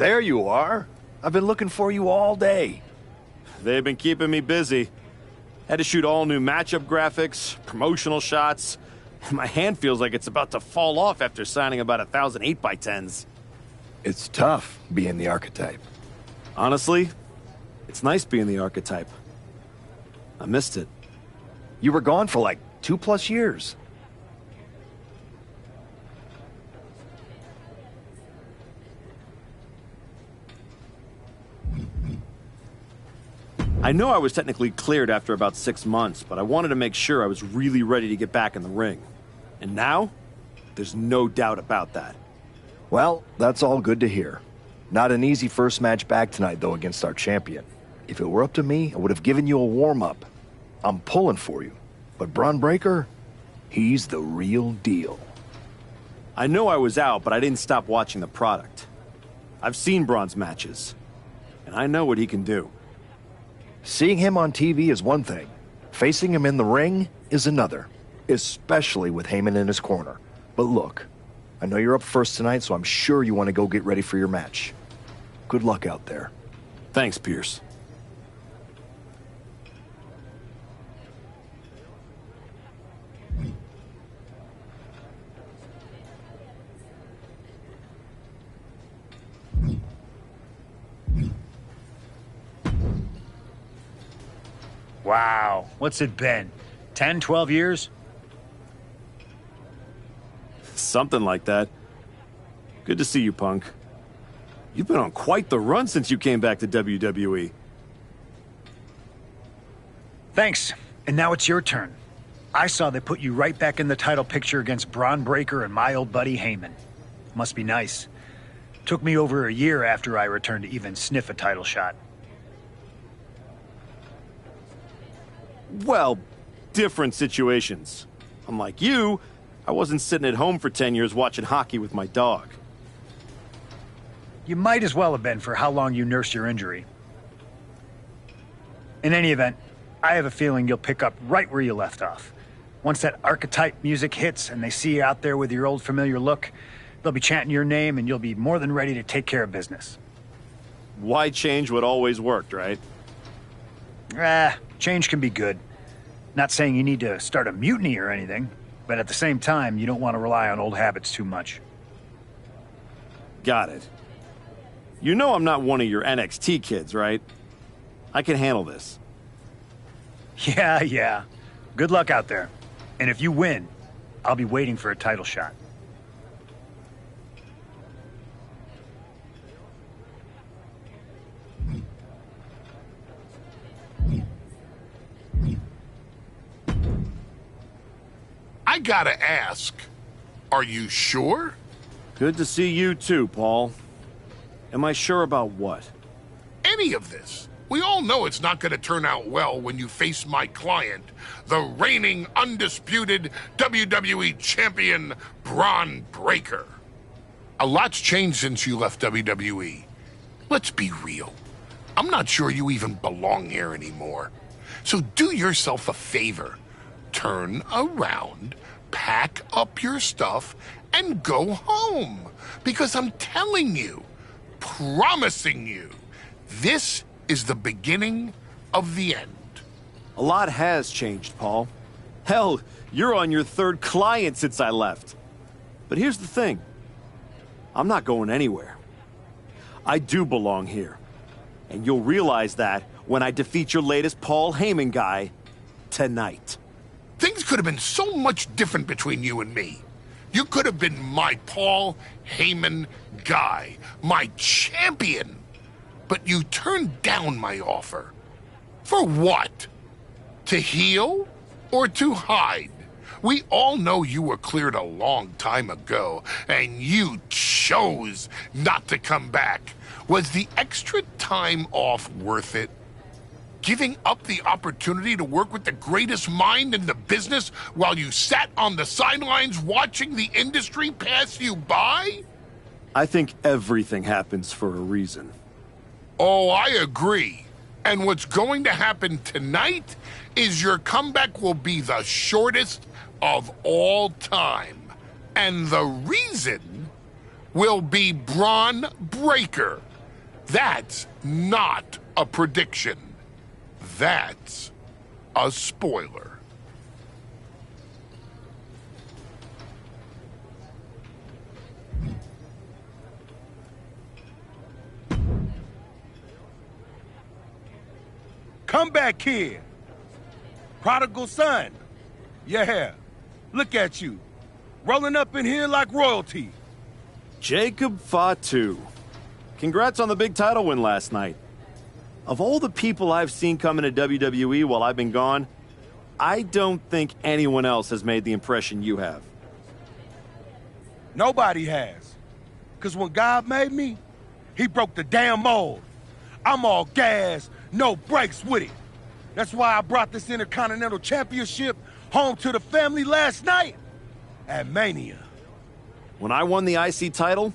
There you are. I've been looking for you all day. They've been keeping me busy. Had to shoot all new matchup graphics, promotional shots. My hand feels like it's about to fall off after signing about 1,000 8x10s. It's tough being the archetype. Honestly, it's nice being the archetype. I missed it. You were gone for like 2+ years. I know I was technically cleared after about 6 months, but I wanted to make sure I was really ready to get back in the ring. And now, there's no doubt about that. Well, that's all good to hear. Not an easy first match back tonight, though, against our champion. If it were up to me, I would have given you a warm-up. I'm pulling for you. But Braun Breaker, he's the real deal. I know I was out, but I didn't stop watching the product. I've seen Braun's matches, and I know what he can do. Seeing him on TV is one thing. Facing him in the ring is another. Especially with Heyman in his corner. But look, I know you're up first tonight, so I'm sure you want to go get ready for your match. Good luck out there. Thanks, Pierce. Wow, what's it been? 10, 12 years? Something like that. Good to see you, Punk. You've been on quite the run since you came back to WWE. Thanks, and now it's your turn. I saw they put you right back in the title picture against Braun Breaker and my old buddy Heyman. Must be nice. Took me over a year after I returned to even sniff a title shot. Well, different situations. Unlike you, I wasn't sitting at home for 10 years watching hockey with my dog. You might as well have been for how long you nursed your injury. In any event, I have a feeling you'll pick up right where you left off. Once that archetype music hits and they see you out there with your old familiar look, they'll be chanting your name and you'll be more than ready to take care of business. Why change what always worked, right? Change can be good. Not saying you need to start a mutiny or anything, but at the same time, you don't want to rely on old habits too much. Got it. You know I'm not one of your NXT kids, right? I can handle this. Yeah. Good luck out there. And if you win, I'll be waiting for a title shot. I gotta ask, are you sure? Good to see you too, Paul. Am I sure about what? Any of this. We all know it's not gonna turn out well when you face my client, the reigning, undisputed WWE Champion, Braun Breaker. A lot's changed since you left WWE. Let's be real. I'm not sure you even belong here anymore. So do yourself a favor. Turn around, pack up your stuff, and go home. Because I'm telling you, promising you, this is the beginning of the end. A lot has changed, Paul. Hell, you're on your 3rd client since I left. But here's the thing. I'm not going anywhere. I do belong here. And you'll realize that when I defeat your latest Paul Heyman guy tonight. Things could have been so much different between you and me. You could have been my Paul Heyman guy, my champion. But you turned down my offer. For what? To heal or to hide? We all know you were cleared a long time ago, and you chose not to come back. Was the extra time off worth it? Giving up the opportunity to work with the greatest mind in the business while you sat on the sidelines watching the industry pass you by? I think everything happens for a reason. Oh, I agree. And what's going to happen tonight is your comeback will be the shortest of all time. And the reason will be Braun Breaker That's not a prediction. That's a spoiler. Comeback kid. Prodigal son. Yeah. Look at you. Rolling up in here like royalty. Jacob Fatu. Congrats on the big title win last night. Of all the people I've seen come into WWE while I've been gone, I don't think anyone else has made the impression you have. Nobody has. Because when God made me, he broke the damn mold. I'm all gas, no brakes with it. That's why I brought this Intercontinental Championship home to the family last night at Mania. When I won the IC title,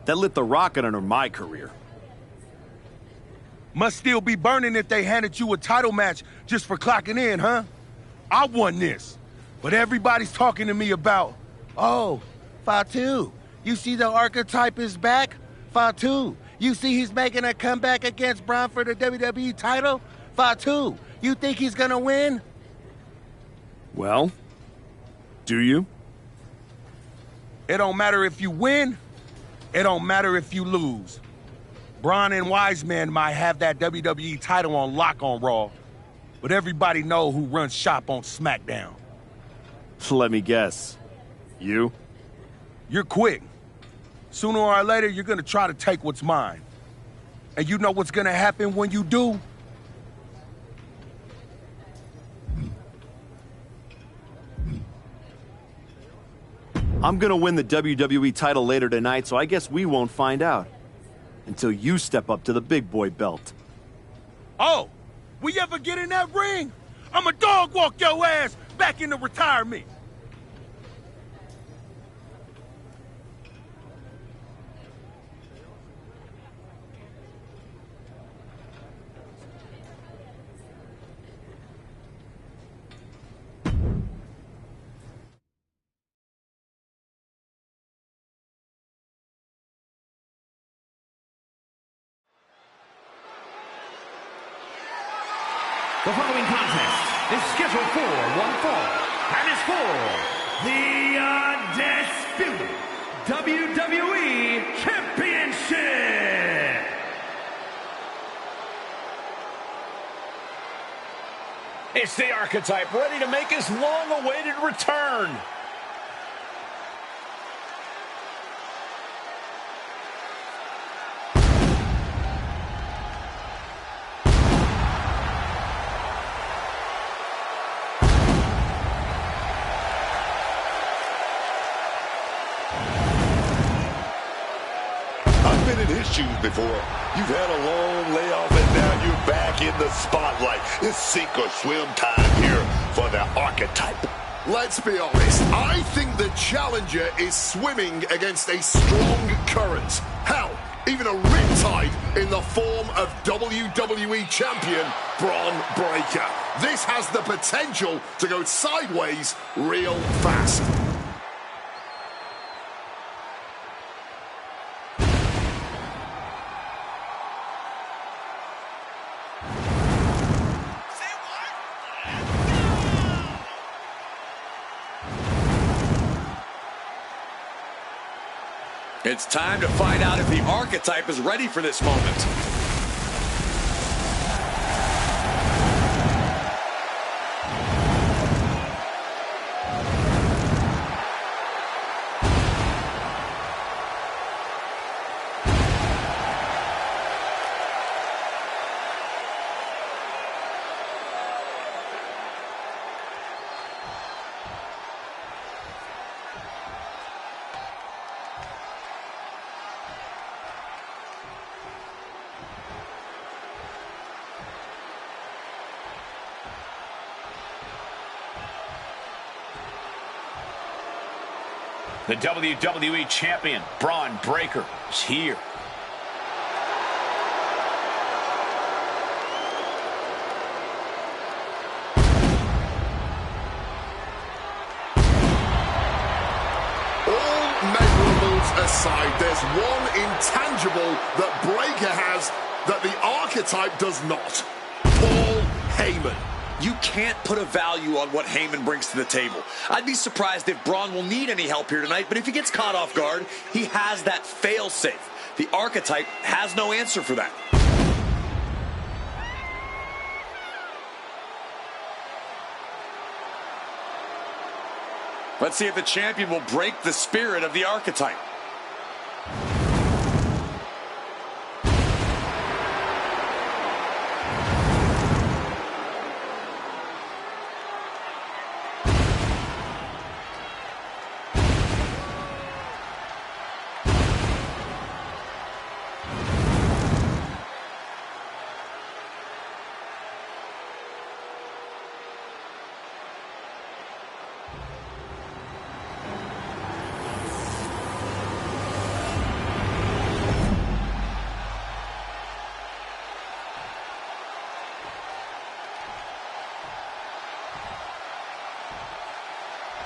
that lit the rocket under my career. Must still be burning if they handed you a title match just for clocking in, huh? I won this. But everybody's talking to me about, oh, Fatu, you see the archetype is back? Fatu, you see he's making a comeback against Braun for the WWE title? Fatu, you think he's gonna win? Well, do you? It don't matter if you win, it don't matter if you lose. Braun and Wiseman might have that WWE title on lock on Raw, but everybody know who runs shop on SmackDown. Let me guess. You? You're quick. Sooner or later, you're gonna try to take what's mine. And you know what's gonna happen when you do? I'm gonna win the WWE title later tonight, so I guess we won't find out. Until you step up to the big boy belt. Oh, we ever get in that ring? I'ma dog walk your ass back into retirement. The following contest is scheduled for one fall and is for the undisputed WWE Championship. It's the Archetype ready to make his long-awaited return. Been in his shoes before. You've had a long layoff and now you're back in the spotlight. It's sink or swim time here for the Archetype. Let's be honest, I think the challenger is swimming against a strong current. Hell, even a riptide in the form of WWE Champion Braun Breaker. This has the potential to go sideways real fast. It's time to find out if the Archetype is ready for this moment. The WWE Champion, Braun Breaker, is here. All measurables aside, there's one intangible that Breaker has that the archetype does not. Paul Heyman. You can't put a value on what Heyman brings to the table. I'd be surprised if Braun will need any help here tonight, but if he gets caught off guard, he has that fail-safe. The archetype has no answer for that. Let's see if the champion will break the spirit of the archetype.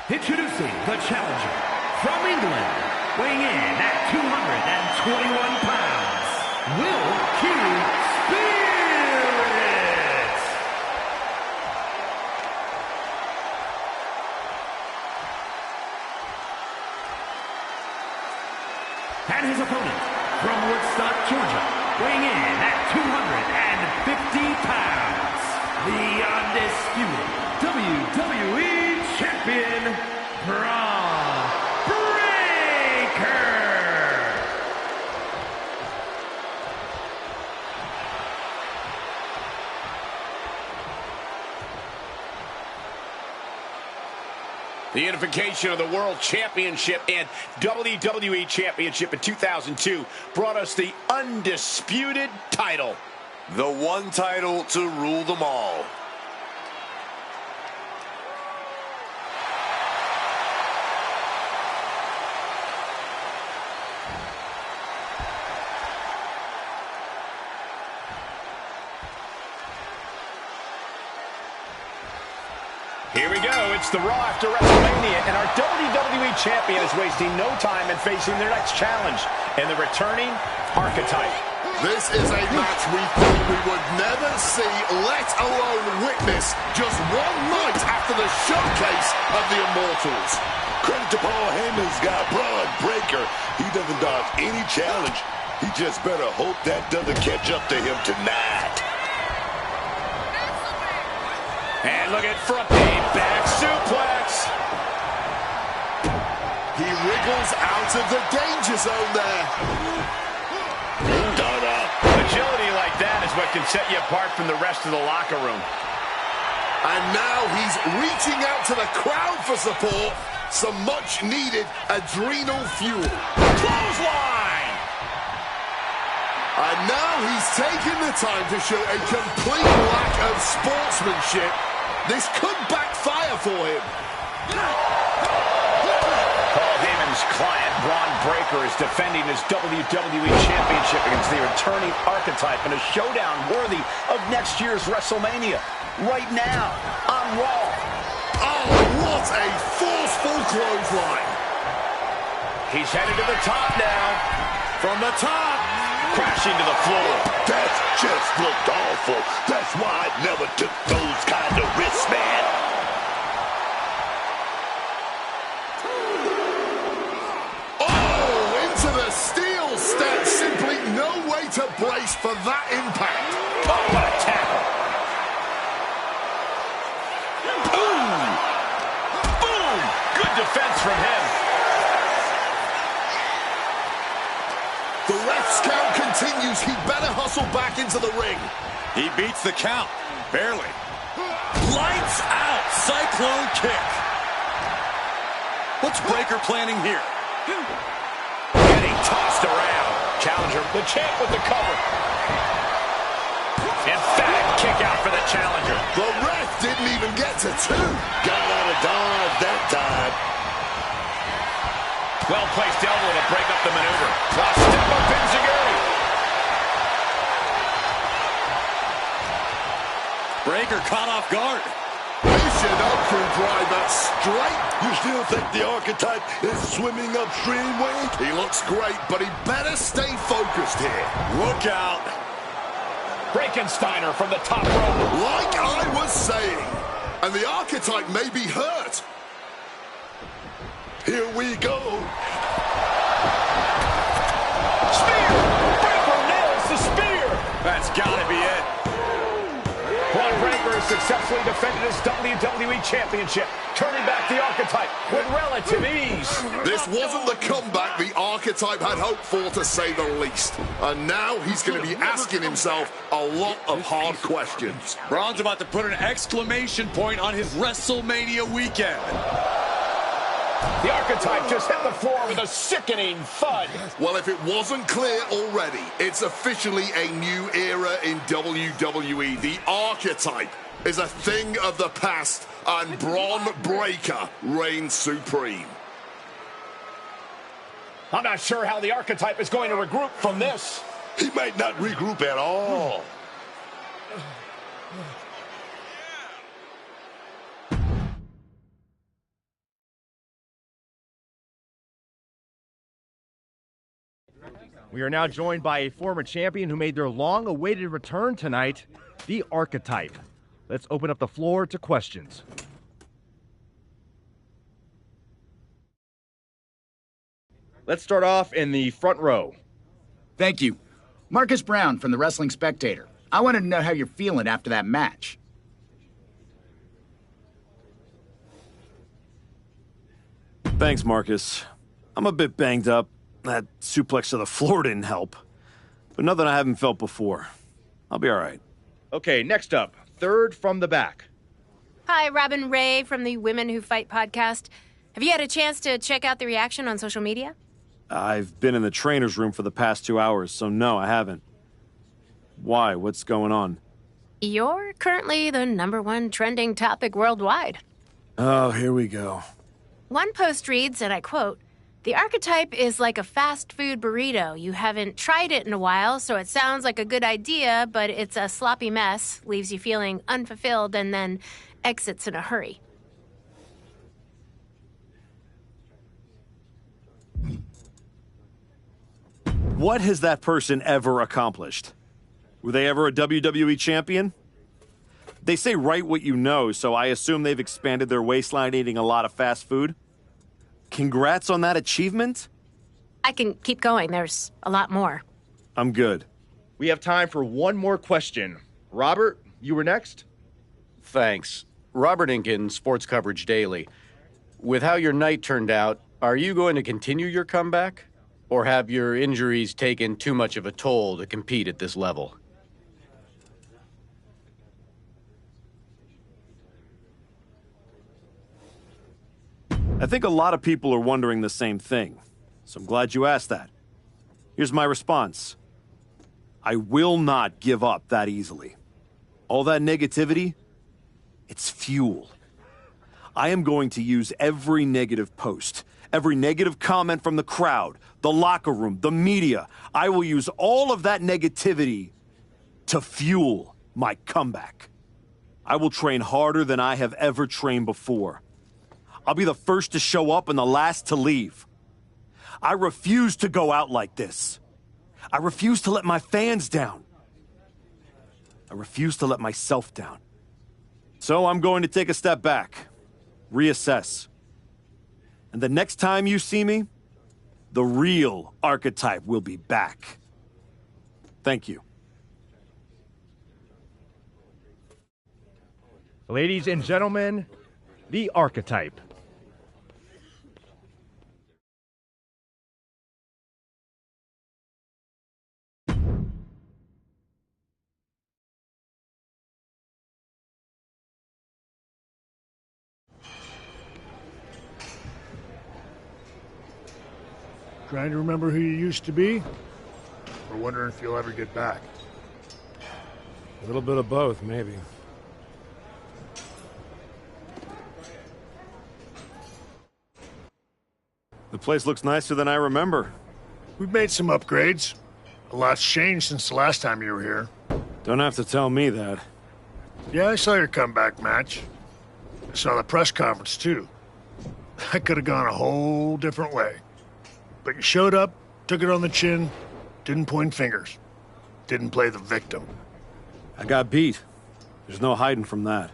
Introducing the challenger from England, weighing in at 221 pounds, Will Spirit. And his opponent from Woodstock, Georgia, weighing in at 250 pounds, the undisputed WWE Champion, Braun Breaker. The unification of the World Championship and WWE Championship in 2002 brought us the undisputed title. The one title to rule them all. Here we go. It's the Raw after WrestleMania, and our WWE Champion is wasting no time in facing their next challenge, and the returning archetype. This is a match we thought we would never see, let alone witness, just one night after the showcase of the Immortals. Credit to Paul Heyman's guy, Braun Breaker. He doesn't dodge any challenge. He just better hope that doesn't catch up to him tonight. And look at front knee, back suplex. He wriggles out of the danger zone there. Agility like that is what can set you apart from the rest of the locker room. And now he's reaching out to the crowd for support. Some much-needed adrenal fuel. Clothesline! And now he's taking the time to show a complete lack of sportsmanship. This could backfire for him. Paul Heyman's client, Braun Breaker, is defending his WWE Championship against the returning archetype in a showdown worthy of next year's WrestleMania. Right now, on Raw. Oh, what a forceful clothesline. He's headed to the top now. From the top, crashing to the floor. That just looked awful. That's why I never took those kind of risks, man. Oh, into the steel step. Simply no way to brace for that impact. Oh, what a tackle. Boom! Boom! Good defense from him. The ref's count continues. He better hustle back into the ring. He beats the count. Barely. Lights out. Cyclone kick. What's Breaker planning here? Getting tossed around. Challenger, the champ with the cover. Emphatic kick out for the challenger. The ref didn't even get to two. Got out of dodge that time. Well-placed elbow to break up the maneuver. Step up Enziguri. Breaker caught off guard. Michinoku driver straight. You still think the archetype is swimming upstream, Wade? He looks great, but he better stay focused here. Look out. Frankensteiner from the top rope. Like I was saying, and the Archetype may be hurt. Here we go. Spear! Breaker nails the spear! That's gotta be it. Braun Breaker has successfully defended his WWE Championship, turning back the Archetype with relative ease. This wasn't the comeback the Archetype had hoped for, to say the least. And now he's going to be asking himself a lot of hard questions. Braun's about to put an exclamation point on his WrestleMania weekend. The Archetype just hit the floor with a sickening thud. Well, if it wasn't clear already, it's officially a new era in WWE. The Archetype is a thing of the past, and Braun Breaker reigns supreme. I'm not sure how the Archetype is going to regroup from this. He might not regroup at all. We are now joined by a former champion who made their long-awaited return tonight, the Archetype. Let's open up the floor to questions. Let's start off in the front row. Thank you. Marcus Brown from the Wrestling Spectator. I wanted to know how you're feeling after that match. Thanks, Marcus. I'm a bit banged up. That suplex to the floor didn't help. But nothing I haven't felt before. I'll be all right. Okay, next up, third from the back. Hi, Robin Ray from the Women Who Fight podcast. Have you had a chance to check out the reaction on social media? I've been in the trainer's room for the past 2 hours, so no, I haven't. Why? What's going on? You're currently the #1 trending topic worldwide. Oh, here we go. One post reads, and I quote, "The Archetype is like a fast food burrito. You haven't tried it in a while, so it sounds like a good idea, but it's a sloppy mess, leaves you feeling unfulfilled, and then exits in a hurry." What has that person ever accomplished? Were they ever a WWE champion? They say write what you know, so I assume they've expanded their waistline eating a lot of fast food. Congrats on that achievement. I can keep going. There's a lot more. I'm good. We have time for one more question. Robert, you were next. Thanks. Robert Inkin, Sports Coverage Daily. With how your night turned out, are you going to continue your comeback? Or have your injuries taken too much of a toll to compete at this level? I think a lot of people are wondering the same thing, so I'm glad you asked that. Here's my response. I will not give up that easily. All that negativity, it's fuel. I am going to use every negative post, every negative comment from the crowd, the locker room, the media. I will use all of that negativity to fuel my comeback. I will train harder than I have ever trained before. I'll be the first to show up and the last to leave. I refuse to go out like this. I refuse to let my fans down. I refuse to let myself down. So I'm going to take a step back, reassess. And the next time you see me, the real Archetype will be back. Thank you. Ladies and gentlemen, the Archetype. Trying to remember who you used to be? Or wondering if you'll ever get back? A little bit of both, maybe. The place looks nicer than I remember. We've made some upgrades. A lot's changed since the last time you were here. Don't have to tell me that. Yeah, I saw your comeback match. I saw the press conference, too. I could have gone a whole different way. But you showed up, took it on the chin, didn't point fingers, didn't play the victim. I got beat. There's no hiding from that.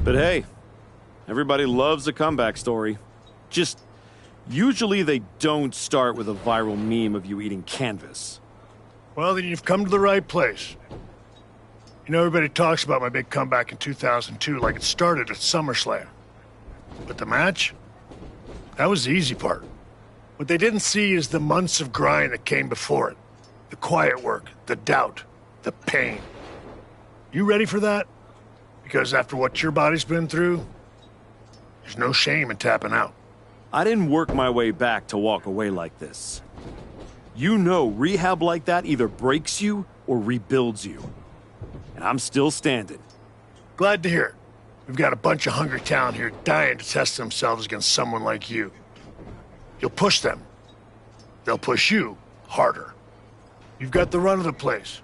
But hey, everybody loves a comeback story. Just, usually they don't start with a viral meme of you eating canvas. Well, then you've come to the right place. You know, everybody talks about my big comeback in 2002 like it started at SummerSlam. But the match? That was the easy part. What they didn't see is the months of grind that came before it. The quiet work, the doubt, the pain. You ready for that? Because after what your body's been through, there's no shame in tapping out. I didn't work my way back to walk away like this. You know, rehab like that either breaks you or rebuilds you. And I'm still standing. Glad to hear it. We've got a bunch of hungry talent here dying to test themselves against someone like you. You'll push them. They'll push you harder. You've got the run of the place.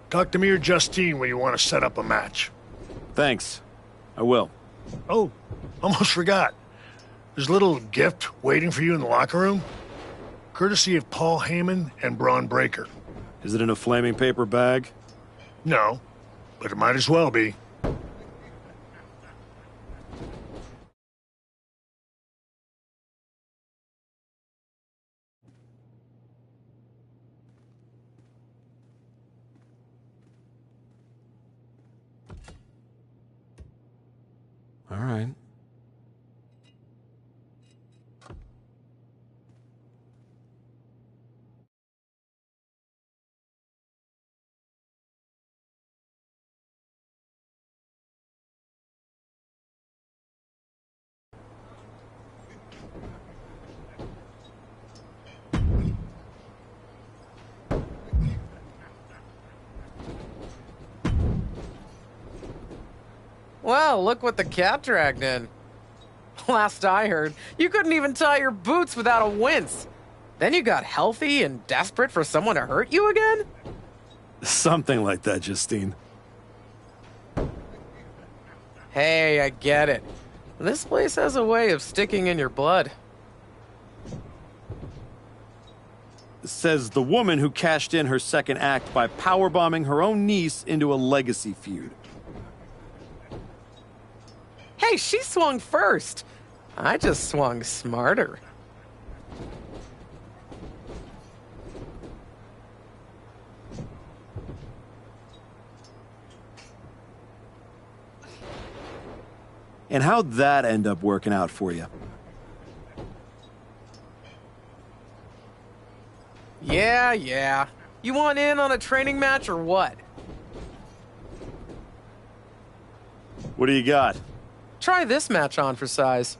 Talk to me or Justine when you want to set up a match. Thanks. I will. Oh, almost forgot. There's a little gift waiting for you in the locker room. Courtesy of Paul Heyman and Braun Breaker. Is it in a flaming paper bag? No, but it might as well be. All right. Well, look what the cat dragged in. Last I heard, you couldn't even tie your boots without a wince. Then you got healthy and desperate for someone to hurt you again? Something like that, Justine. Hey, I get it. This place has a way of sticking in your blood. Says the woman who cashed in her second act by powerbombing her own niece into a legacy feud. Hey, she swung first. I just swung smarter. And how'd that end up working out for you? Yeah. You want in on a training match or what? What do you got? Try this match on for size.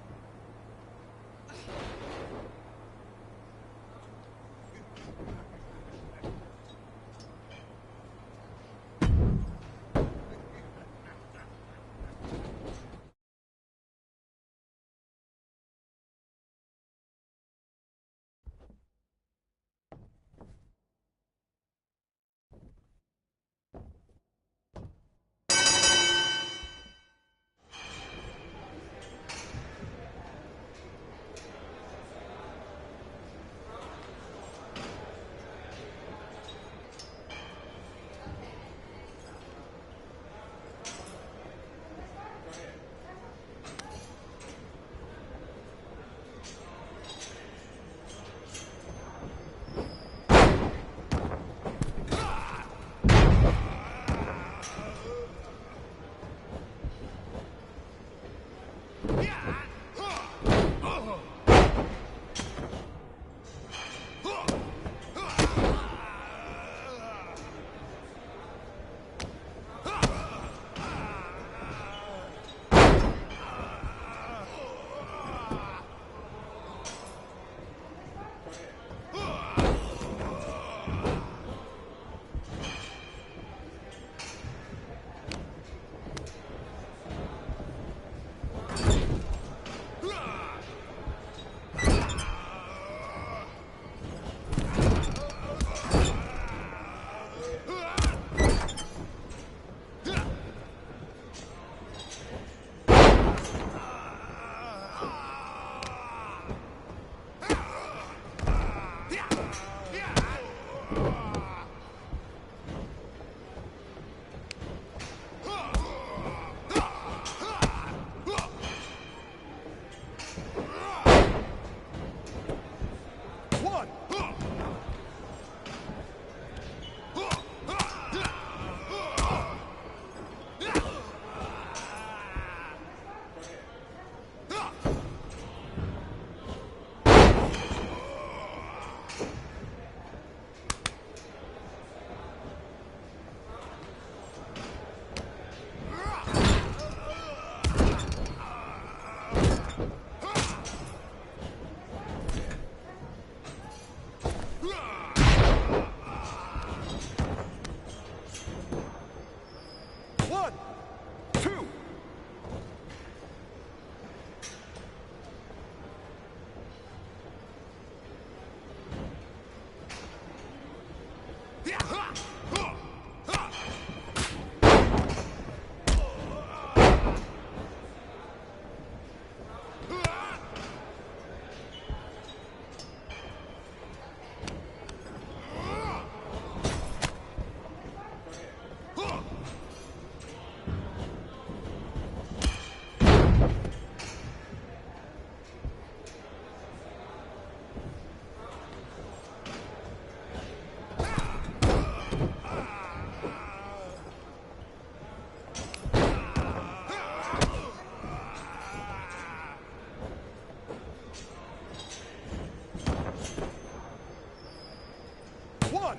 One,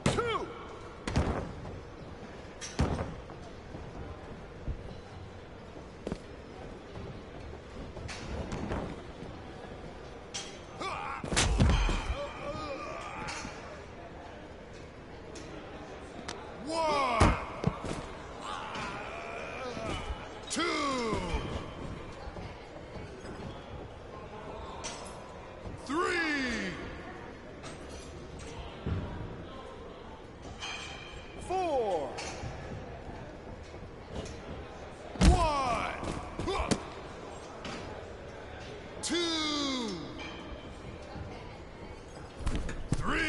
two. One, two. Three. 4. 1. 2. 3.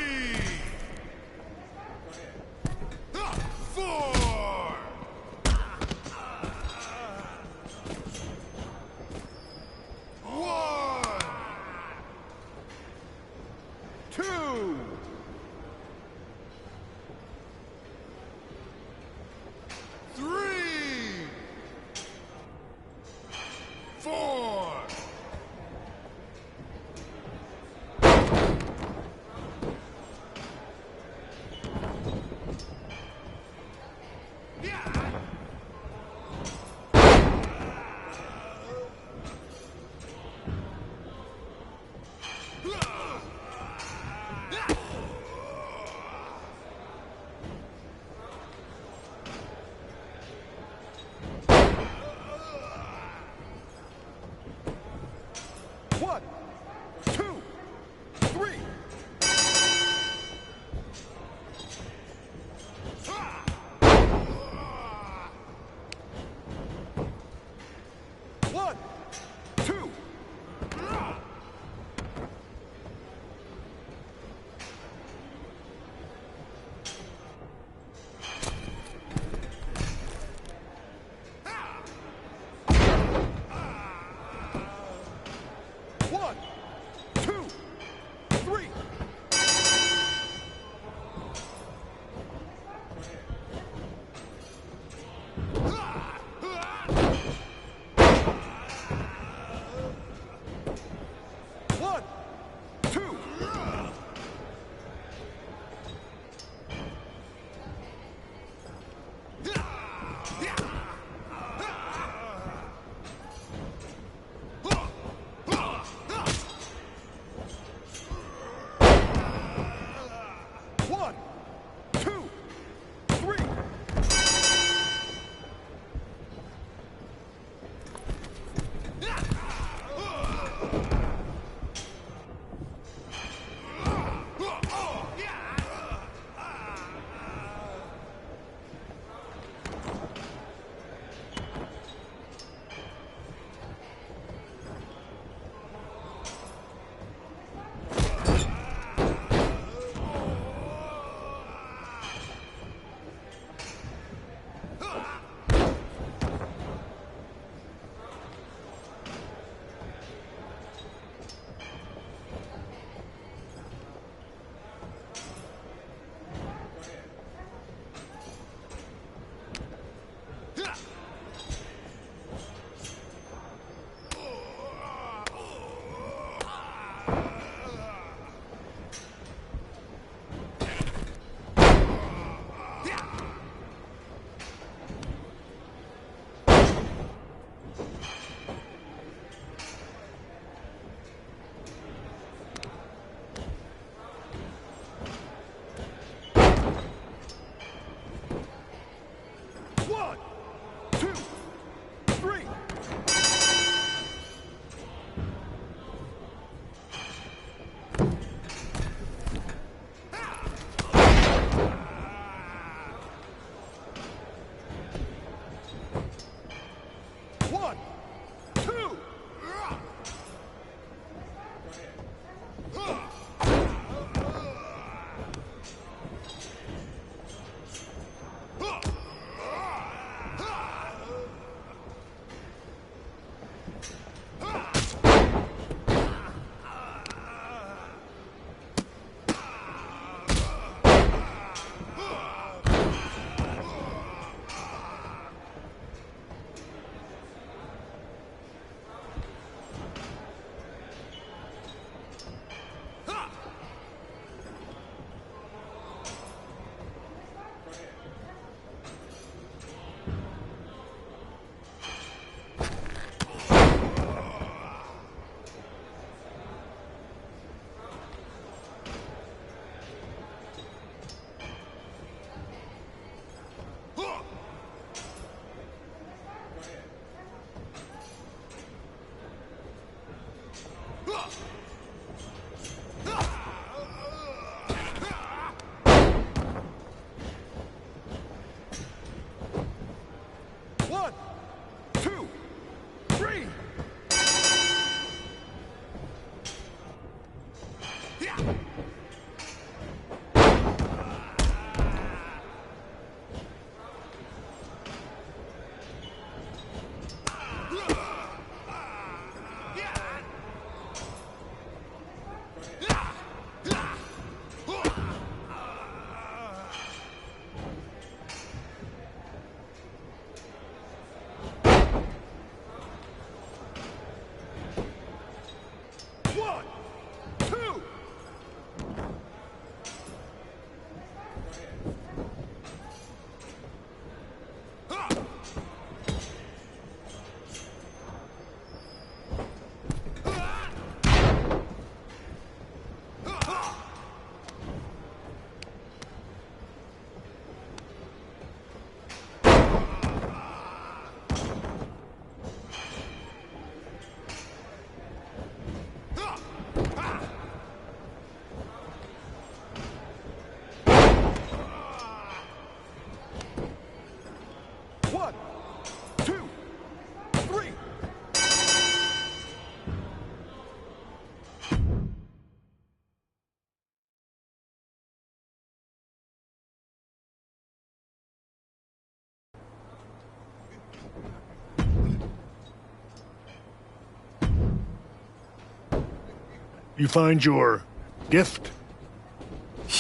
You find your gift?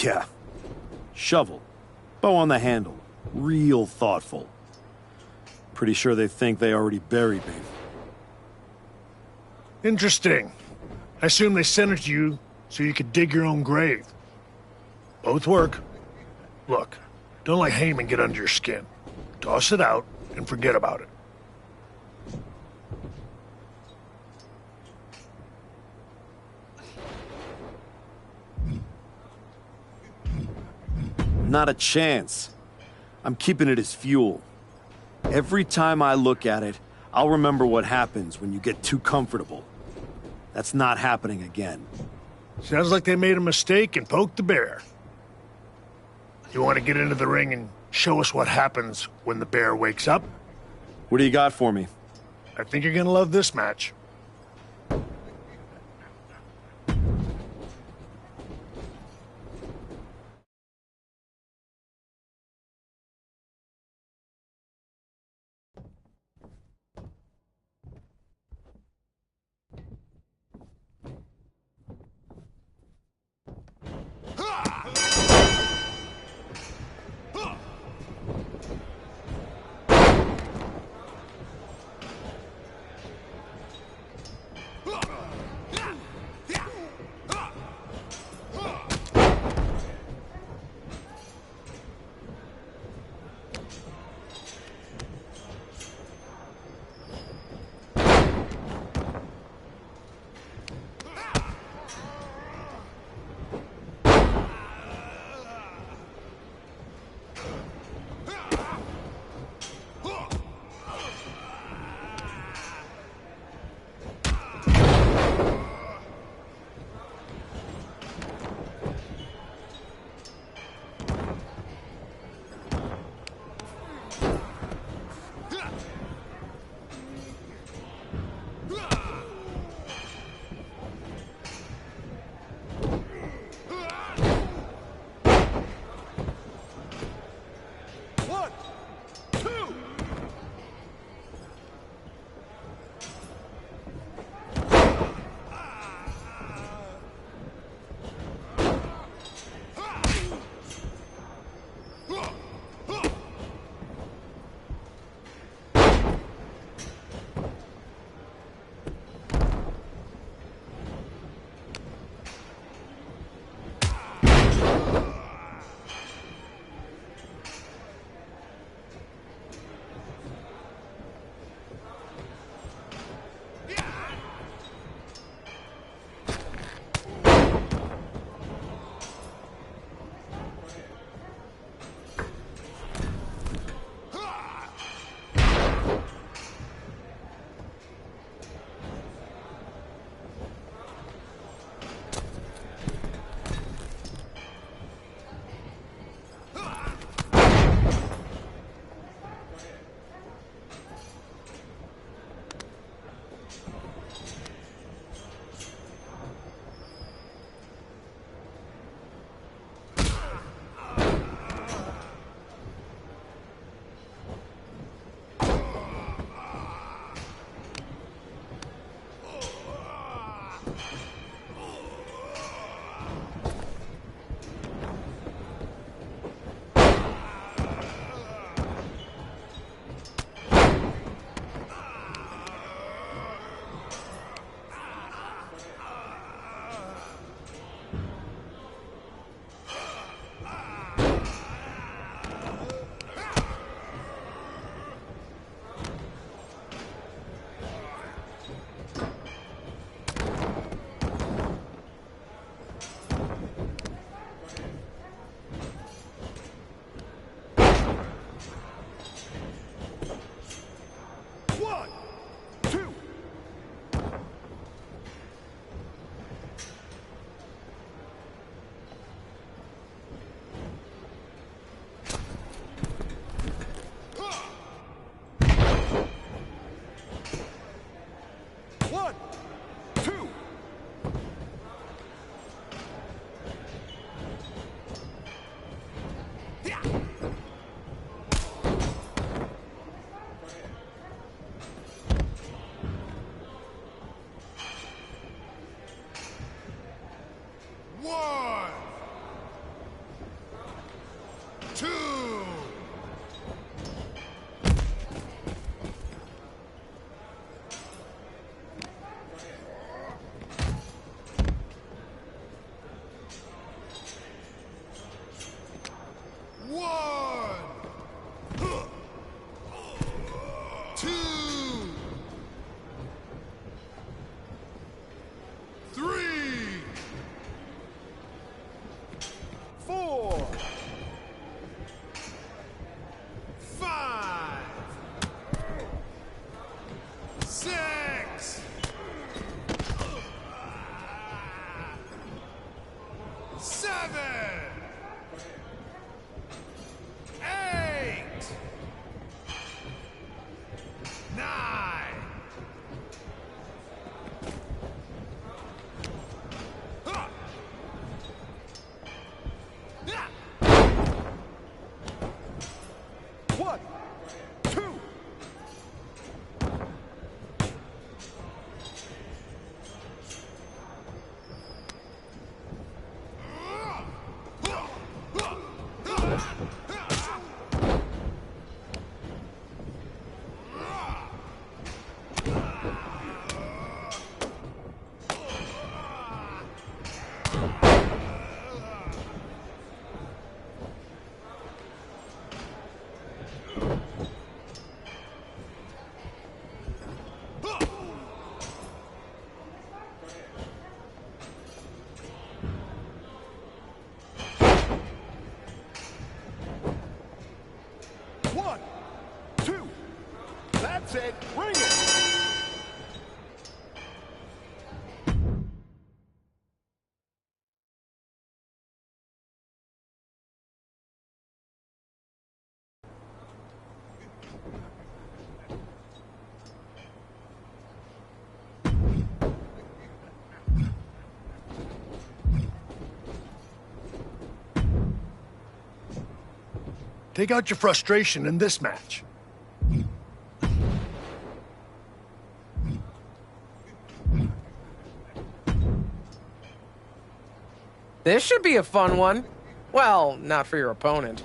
Yeah. Shovel. Bow on the handle. Real thoughtful. Pretty sure they think they already buried me. Interesting. I assume they sent it to you so you could dig your own grave. Both work. Look, don't let Heyman get under your skin. Toss it out and forget about it. Not a chance. I'm keeping it as fuel. Every time I look at it, I'll remember what happens when you get too comfortable. That's not happening again. Sounds like they made a mistake and poked the bear. You want to get into the ring and show us what happens when the bear wakes up? What do you got for me? I think you're gonna love this match. said, bring it! Take out your frustration in this match. This should be a fun one. Well, not for your opponent.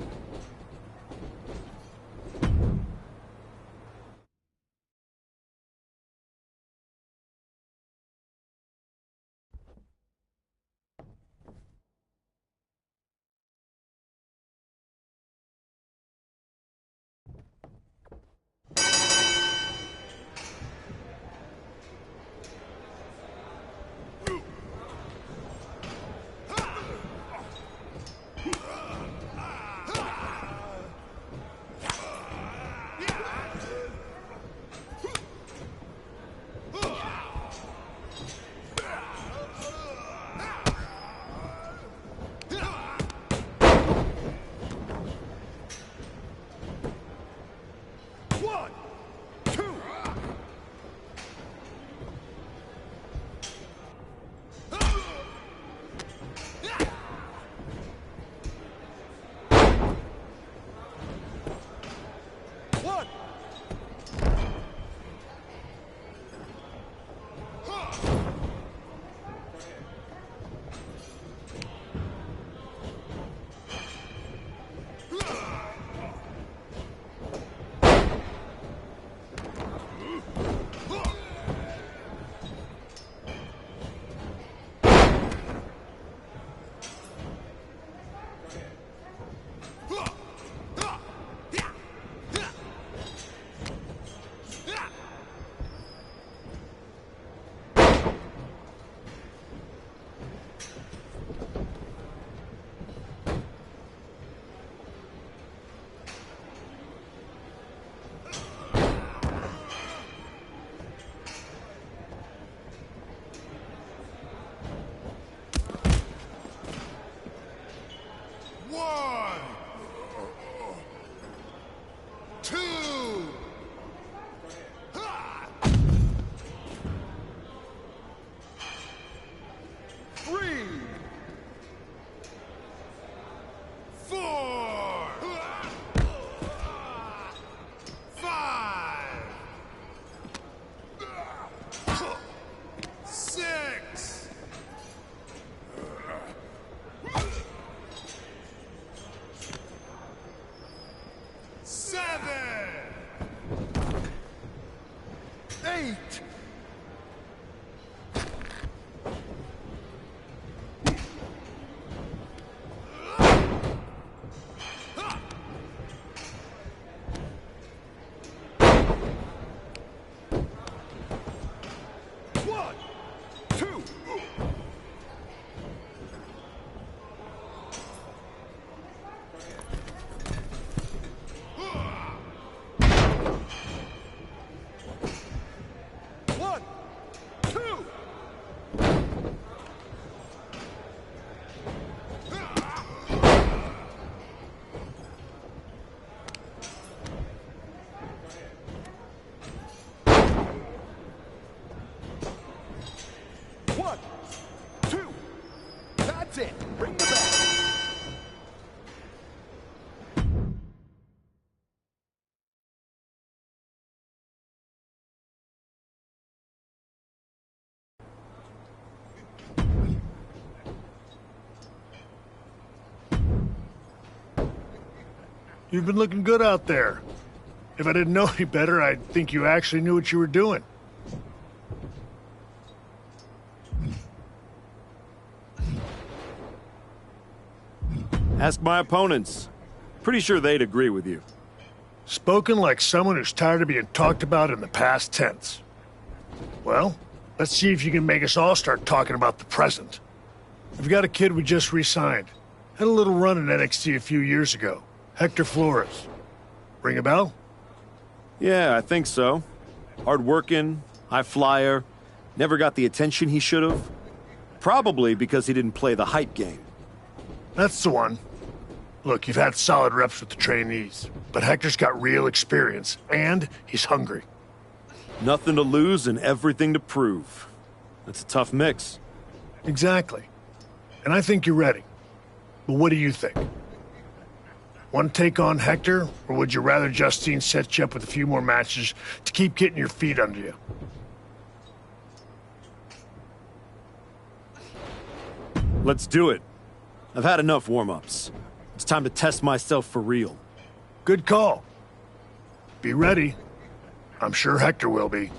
That's it. Bring the bell. You've been looking good out there. If I didn't know any better, I'd think you actually knew what you were doing. Ask my opponents. Pretty sure they'd agree with you. Spoken like someone who's tired of being talked about in the past tense. Well, let's see if you can make us all start talking about the present. We've got a kid we just re-signed. Had a little run in NXT a few years ago. Hector Flores. Ring a bell? Yeah, I think so. Hard-working, high flyer, never got the attention he should have. Probably because he didn't play the hype game. That's the one. Look, you've had solid reps with the trainees, but Hector's got real experience, and he's hungry. Nothing to lose and everything to prove. That's a tough mix. Exactly. And I think you're ready. But what do you think? Want to take on Hector, or would you rather Justine set you up with a few more matches to keep getting your feet under you? Let's do it. I've had enough warm-ups. It's time to test myself for real. Good call. Be ready. I'm sure Hector will be.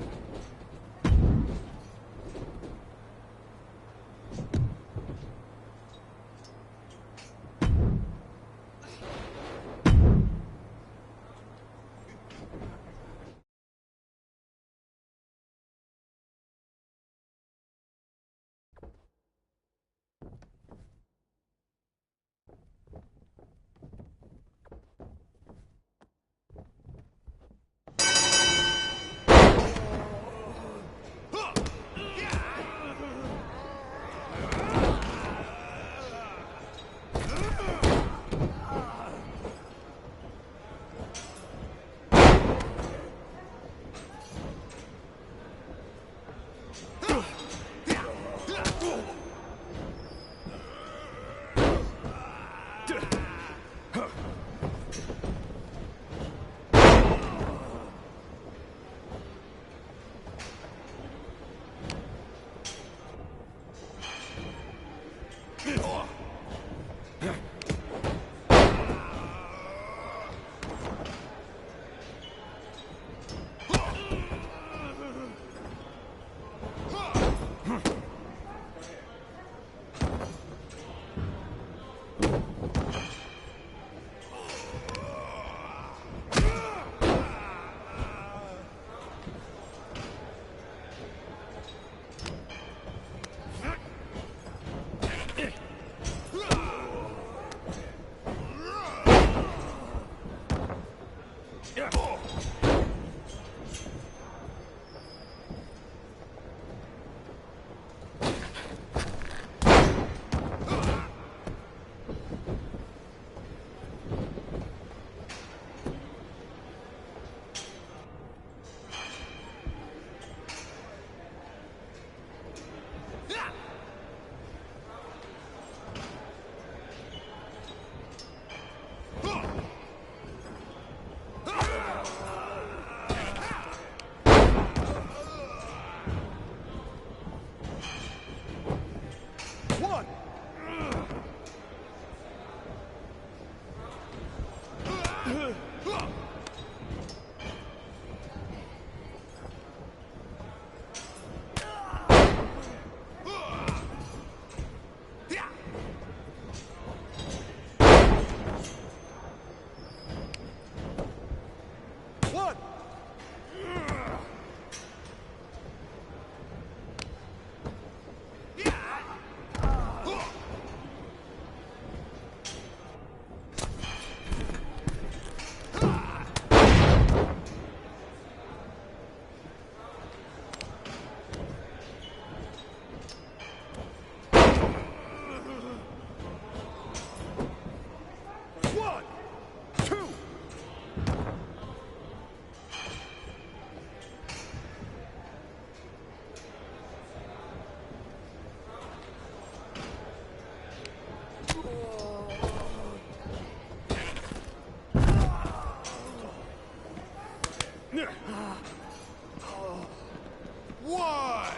One,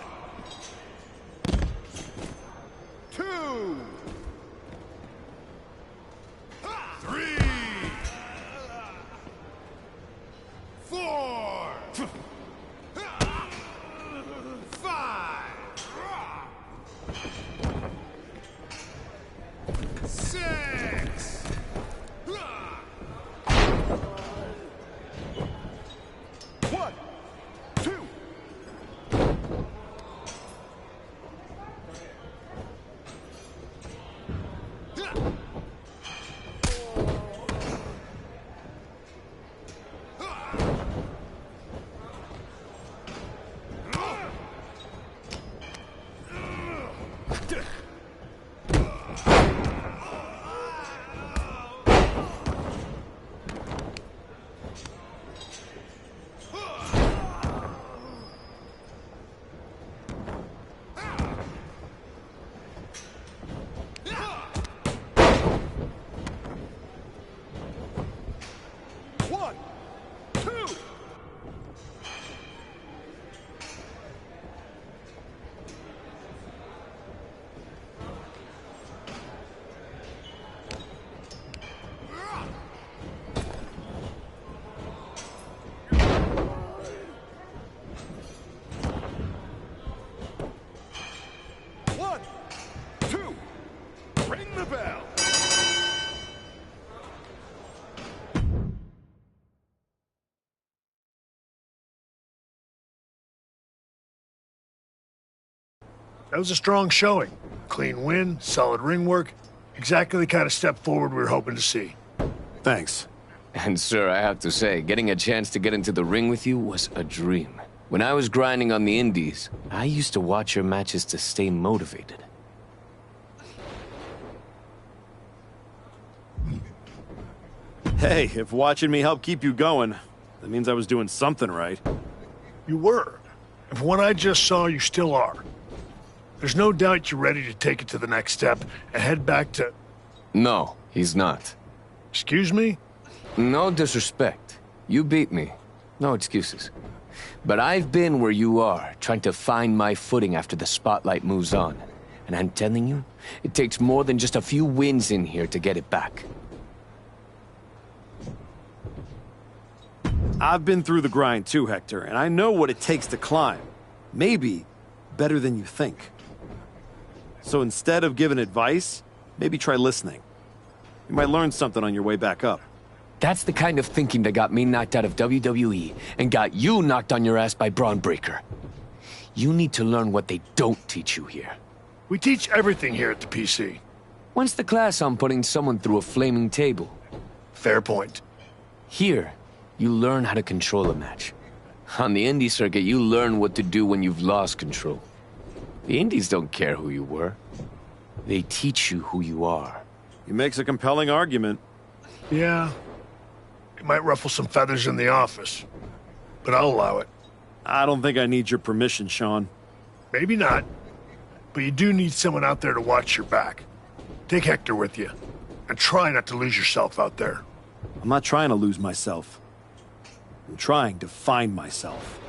two, three, four, five, six. One, two. 1, 2. One, two, ring the bell. That was a strong showing. Clean win, solid ring work. Exactly the kind of step forward we were hoping to see. Thanks. And sir, I have to say, getting a chance to get into the ring with you was a dream. When I was grinding on the indies, I used to watch your matches to stay motivated. Hey, if watching me helped keep you going, that means I was doing something right. You were. And from what I just saw, you still are. There's no doubt you're ready to take it to the next step and head back to... No, he's not. Excuse me? No disrespect. You beat me. No excuses. But I've been where you are, trying to find my footing after the spotlight moves on. And I'm telling you, it takes more than just a few wins in here to get it back. I've been through the grind too, Hector, and I know what it takes to climb. Maybe better than you think. So instead of giving advice, maybe try listening. You might learn something on your way back up. That's the kind of thinking that got me knocked out of WWE and got you knocked on your ass by Braun Breaker. You need to learn what they don't teach you here. We teach everything here at the PC. When's the class on putting someone through a flaming table? Fair point. Here, you learn how to control a match. On the indie circuit, you learn what to do when you've lost control. The indies don't care who you were. They teach you who you are. He makes a compelling argument. Yeah. It might ruffle some feathers in the office, but I'll allow it. I don't think I need your permission, Sean. Maybe not, but you do need someone out there to watch your back. Take Hector with you, and try not to lose yourself out there. I'm not trying to lose myself. I'm trying to find myself.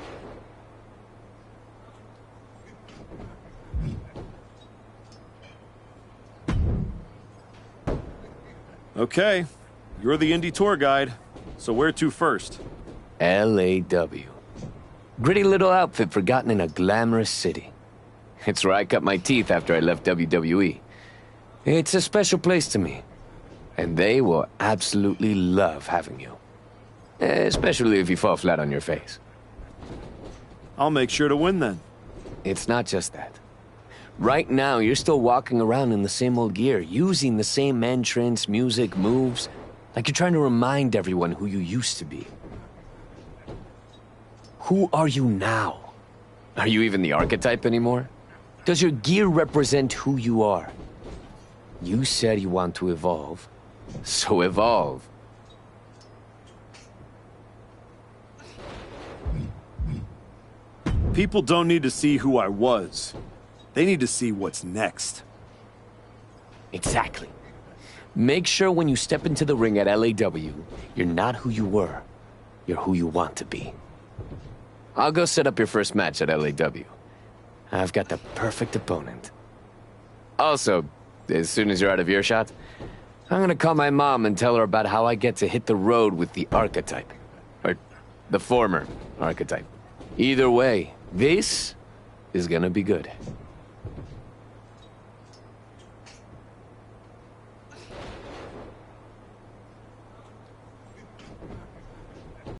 Okay, you're the indie tour guide, so where to first? LAW. Gritty little outfit forgotten in a glamorous city. It's where I cut my teeth after I left WWE. It's a special place to me, and they will absolutely love having you. Especially if you fall flat on your face. I'll make sure to win then. It's not just that. Right now, you're still walking around in the same old gear, using the same entrance, music, moves, like you're trying to remind everyone who you used to be. Who are you now? Are you even the archetype anymore? Does your gear represent who you are? You said you want to evolve, so evolve. People don't need to see who I was. They need to see what's next. Exactly. Make sure when you step into the ring at LAW, you're not who you were. You're who you want to be. I'll go set up your first match at LAW. I've got the perfect opponent. Also, as soon as you're out of earshot, I'm gonna call my mom and tell her about how I get to hit the road with the archetype. Or the former archetype. Either way, this is gonna be good.